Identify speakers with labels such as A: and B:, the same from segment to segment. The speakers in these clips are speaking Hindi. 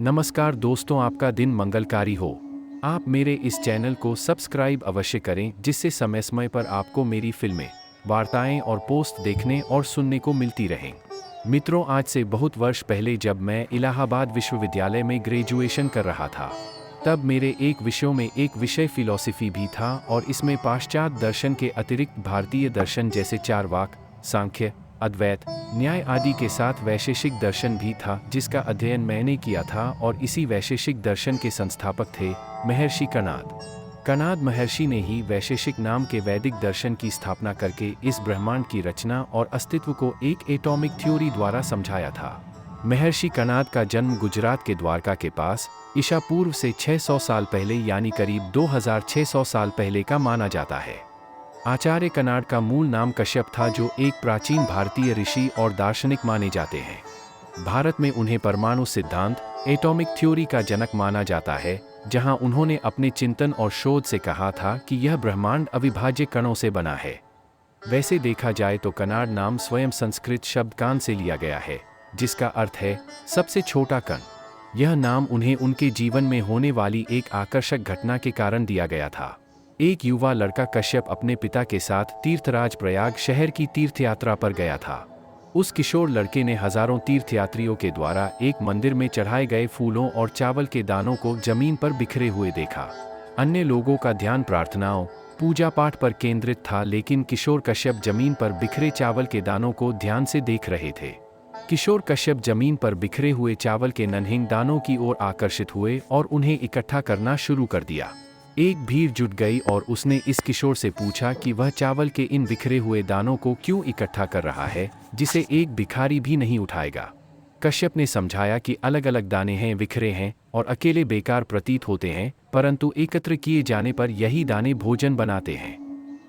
A: नमस्कार दोस्तों, आपका दिन मंगलकारी हो। आप मेरे इस चैनल को सब्सक्राइब अवश्य करें, जिससे समय समय पर आपको मेरी फिल्में, वार्ताएं और पोस्ट देखने और सुनने को मिलती रहें। मित्रों, आज से बहुत वर्ष पहले जब मैं इलाहाबाद विश्वविद्यालय में ग्रेजुएशन कर रहा था, तब मेरे एक विषयों में एक विषय फिलॉसफी भी था और इसमें पाश्चात्य दर्शन के अतिरिक्त भारतीय दर्शन जैसे चारवाक, सांख्य, अद्वैत, न्याय आदि के साथ वैशेषिक दर्शन भी था, जिसका अध्ययन मैंने किया था। और इसी वैशेषिक दर्शन के संस्थापक थे महर्षि कणाद। कणाद महर्षि ने ही वैशेषिक नाम के वैदिक दर्शन की स्थापना करके इस ब्रह्मांड की रचना और अस्तित्व को एक एटॉमिक थ्योरी द्वारा समझाया था। महर्षि कणाद का जन्म गुजरात के द्वारका के पास ईसा पूर्व से 600 साल पहले यानी करीब 2600 साल पहले का माना जाता है। आचार्य कणाद का मूल नाम कश्यप था, जो एक प्राचीन भारतीय ऋषि और दार्शनिक माने जाते हैं। भारत में उन्हें परमाणु सिद्धांत, एटॉमिक थ्योरी का जनक माना जाता है, जहां उन्होंने अपने चिंतन और शोध से कहा था कि यह ब्रह्मांड अविभाज्य कणों से बना है। वैसे देखा जाए तो कणाद नाम स्वयं संस्कृत शब्द कान से लिया गया है, जिसका अर्थ है सबसे छोटा कण। यह नाम उन्हें उनके जीवन में होने वाली एक आकर्षक घटना के कारण दिया गया था। एक युवा लड़का कश्यप अपने पिता के साथ तीर्थराज प्रयाग शहर की तीर्थयात्रा पर गया था। उस किशोर लड़के ने हजारों तीर्थयात्रियों के द्वारा एक मंदिर में चढ़ाए गए फूलों और चावल के दानों को जमीन पर बिखरे हुए देखा। अन्य लोगों का ध्यान प्रार्थनाओं, पूजा पाठ पर केंद्रित था, लेकिन किशोर कश्यप जमीन पर बिखरे चावल के दानों को ध्यान से देख रहे थे। किशोर कश्यप जमीन पर बिखरे हुए चावल के नन्हीं दानों की ओर आकर्षित हुए और उन्हें इकट्ठा करना शुरू कर दिया। एक भीड़ जुट गई और उसने इस किशोर से पूछा कि वह चावल के इन बिखरे हुए दानों को क्यों इकट्ठा कर रहा है, जिसे एक भिखारी भी नहीं उठाएगा। कश्यप ने समझाया कि अलग अलग दाने हैं, बिखरे हैं और अकेले बेकार प्रतीत होते हैं, परंतु एकत्र किए जाने पर यही दाने भोजन बनाते हैं,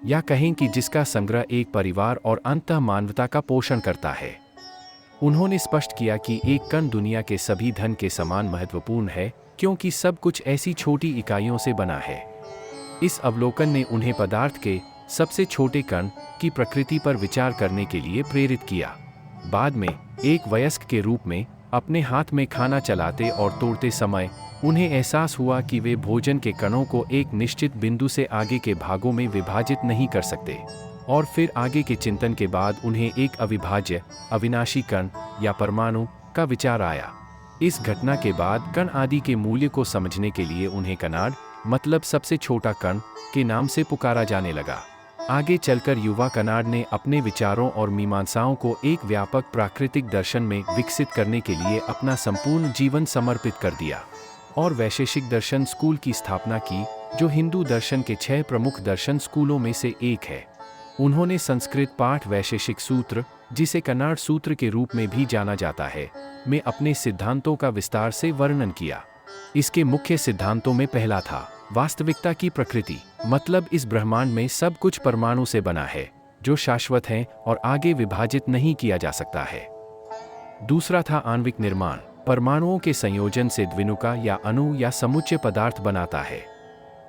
A: या कहें कि जिसका संग्रह एक परिवार और अंततः मानवता का पोषण करता है। उन्होंने स्पष्ट किया कि एक कण दुनिया के सभी धन के समान महत्वपूर्ण है, क्योंकि सब कुछ ऐसी छोटी इकाइयों से बना है। इस अवलोकन ने उन्हें पदार्थ के सबसे छोटे कण की प्रकृति पर विचार करने के लिए प्रेरित किया। बाद में एक वयस्क के रूप में अपने हाथ में खाना चलाते और तोड़ते समय उन्हें एहसास हुआ कि वे भोजन के कणों को एक निश्चित बिंदु से आगे के भागों में विभाजित नहीं कर सकते, और फिर आगे के चिंतन के बाद उन्हें एक अविभाज्य, अविनाशी कण या परमाणु का विचार आया। इस घटना के बाद कण आदि के मूल्य को समझने के लिए उन्हें कणाद, मतलब सबसे छोटा कण, के नाम से पुकारा जाने लगा। आगे चलकर युवा कणाद ने अपने विचारों और मीमांसाओं को एक व्यापक प्राकृतिक दर्शन में विकसित करने के लिए अपना संपूर्ण जीवन समर्पित कर दिया और वैशेषिक दर्शन स्कूल की स्थापना की, जो हिंदू दर्शन के 6 प्रमुख दर्शन स्कूलों में से एक है। उन्होंने संस्कृत पाठ वैशेषिक सूत्र, जिसे कणाद सूत्र के रूप में भी जाना जाता है, में अपने सिद्धांतों का विस्तार से वर्णन किया। इसके मुख्य सिद्धांतों में पहला था वास्तविकता की प्रकृति, मतलब इस ब्रह्मांड में सब कुछ परमाणु से बना है, जो शाश्वत हैं और आगे विभाजित नहीं किया जा सकता है। दूसरा था आणविक निर्माण, परमाणुओं के संयोजन से द्विनुका या अणु या समुच्चय पदार्थ बनाता है।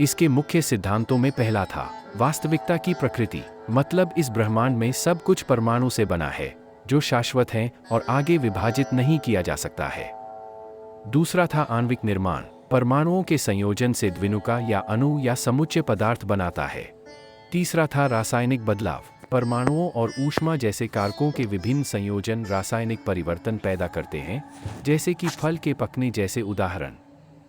A: इसके मुख्य सिद्धांतों में पहला था वास्तविकता की प्रकृति, मतलब इस ब्रह्मांड में सब कुछ परमाणु से बना है, जो शाश्वत हैं और आगे विभाजित नहीं किया जा सकता है। दूसरा था आणविक निर्माण, परमाणुओं के संयोजन से द्विनुका या अणु या समुच्चय पदार्थ बनाता है। तीसरा था रासायनिक बदलाव, परमाणुओं और ऊष्मा जैसे कारकों के विभिन्न संयोजन रासायनिक परिवर्तन पैदा करते हैं, जैसे कि फल के पकने जैसे उदाहरण।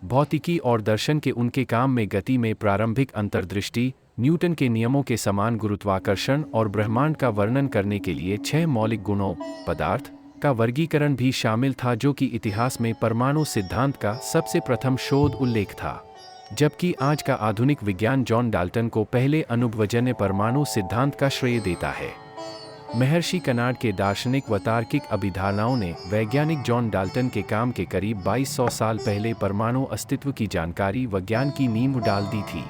A: भौतिकी और दर्शन के उनके काम में गति में प्रारंभिक अंतर्दृष्टि, न्यूटन के नियमों के समान गुरुत्वाकर्षण और ब्रह्मांड का वर्णन करने के लिए 6 मौलिक गुणों, पदार्थ का वर्गीकरण भी शामिल था, जो कि इतिहास में परमाणु सिद्धांत का सबसे प्रथम शोध उल्लेख था। जबकि आज का आधुनिक विज्ञान जॉन डाल्टन को पहले अनुभवजन्य परमाणु सिद्धांत का श्रेय देता है। महर्षि कणाद के दार्शनिक व तार्किक अभिधारणाओं ने वैज्ञानिक जॉन डाल्टन के काम के करीब 2200 साल पहले परमाणु अस्तित्व की जानकारी व ज्ञान की नींव डाल दी थी,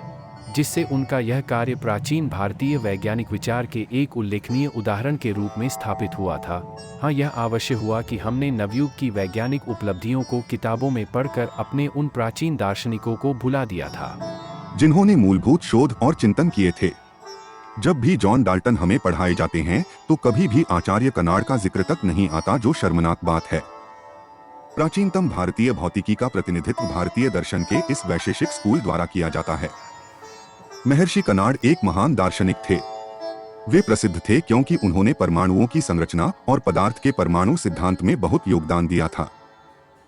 A: जिससे उनका यह कार्य प्राचीन भारतीय वैज्ञानिक विचार के एक उल्लेखनीय उदाहरण के रूप में स्थापित हुआ था। हाँ, यह अवश्य हुआ कि हमने नवयुग की वैज्ञानिक उपलब्धियों को किताबों में पढ़कर अपने उन प्राचीन दार्शनिकों को भुला दिया था,
B: जिन्होंने मूलभूत शोध और चिंतन किए थे। जब भी जॉन डाल्टन हमें पढ़ाए जाते हैं तो कभी भी आचार्य कणाद का जिक्र तक नहीं आता, जो शर्मनाक बात है। प्राचीनतम भारतीय भौतिकी का प्रतिनिधित्व भारतीय दर्शन के इस वैशेषिक स्कूल द्वारा किया जाता है। महर्षि कणाद एक महान दार्शनिक थे। वे प्रसिद्ध थे क्योंकि उन्होंने परमाणुओं की संरचना और पदार्थ के परमाणु सिद्धांत में बहुत योगदान दिया था।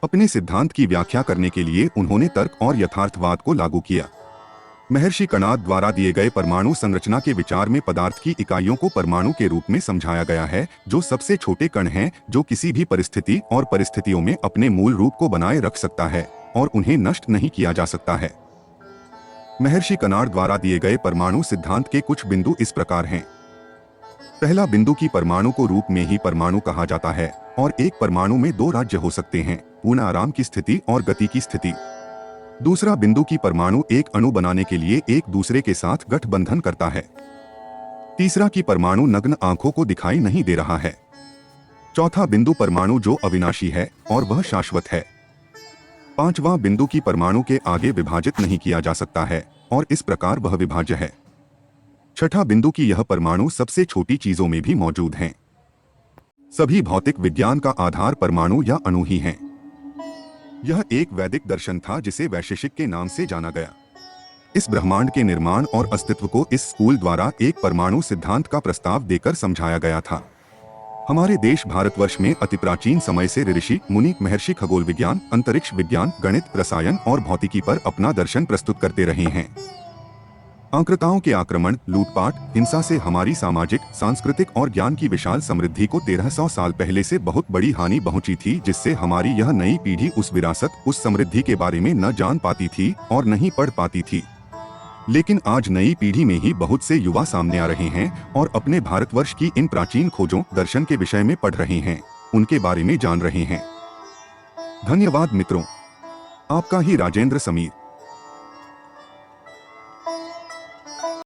B: अपने सिद्धांत की व्याख्या करने के लिए उन्होंने तर्क और यथार्थवाद को लागू किया। महर्षि कणाद द्वारा दिए गए परमाणु संरचना के विचार में पदार्थ की इकाइयों को परमाणु के रूप में समझाया गया है, जो सबसे छोटे कण हैं, जो किसी भी परिस्थिति और परिस्थितियों में अपने मूल रूप को बनाए रख सकता है और उन्हें नष्ट नहीं किया जा सकता है। महर्षि कणाद द्वारा दिए गए परमाणु सिद्धांत के कुछ बिंदु इस प्रकार हैं। पहला बिंदु की परमाणु को रूप में ही परमाणु कहा जाता है और एक परमाणु में दो राज्य हो सकते हैं, पूर्ण आराम की स्थिति और गति की स्थिति। दूसरा बिंदु की परमाणु एक अणु बनाने के लिए एक दूसरे के साथ गठबंधन करता है। तीसरा की परमाणु नग्न आंखों को दिखाई नहीं दे रहा है। चौथा बिंदु परमाणु जो अविनाशी है और वह शाश्वत है। पांचवां बिंदु की परमाणु के आगे विभाजित नहीं किया जा सकता है और इस प्रकार वह विभाज्य है। छठा बिंदु की यह परमाणु सबसे छोटी चीजों में भी मौजूद हैं। सभी भौतिक विज्ञान का आधार परमाणु या अणु ही हैं। यह एक वैदिक दर्शन था जिसे वैशेषिक के नाम से जाना गया। इस ब्रह्मांड के निर्माण और अस्तित्व को इस स्कूल द्वारा एक परमाणु सिद्धांत का प्रस्ताव देकर समझाया गया था। हमारे देश भारतवर्ष में अति प्राचीन समय से ऋषि मुनि महर्षि खगोल विज्ञान, अंतरिक्ष विज्ञान, गणित, रसायन और भौतिकी पर अपना दर्शन प्रस्तुत करते रहे हैं। आक्रांताओं के आक्रमण, लूटपाट, हिंसा से हमारी सामाजिक, सांस्कृतिक और ज्ञान की विशाल समृद्धि को 1300 साल पहले से बहुत बड़ी हानि पहुंची थी, जिससे हमारी यह नई पीढ़ी उस विरासत, उस समृद्धि के बारे में न जान पाती थी और नहीं पढ़ पाती थी। लेकिन आज नई पीढ़ी में ही बहुत से युवा सामने आ रहे हैं और अपने भारतवर्ष की इन प्राचीन खोजों, दर्शन के विषय में पढ़ रहे हैं, उनके बारे में जान रहे हैं। धन्यवाद मित्रों, आपका ही राजेंद्र समीर।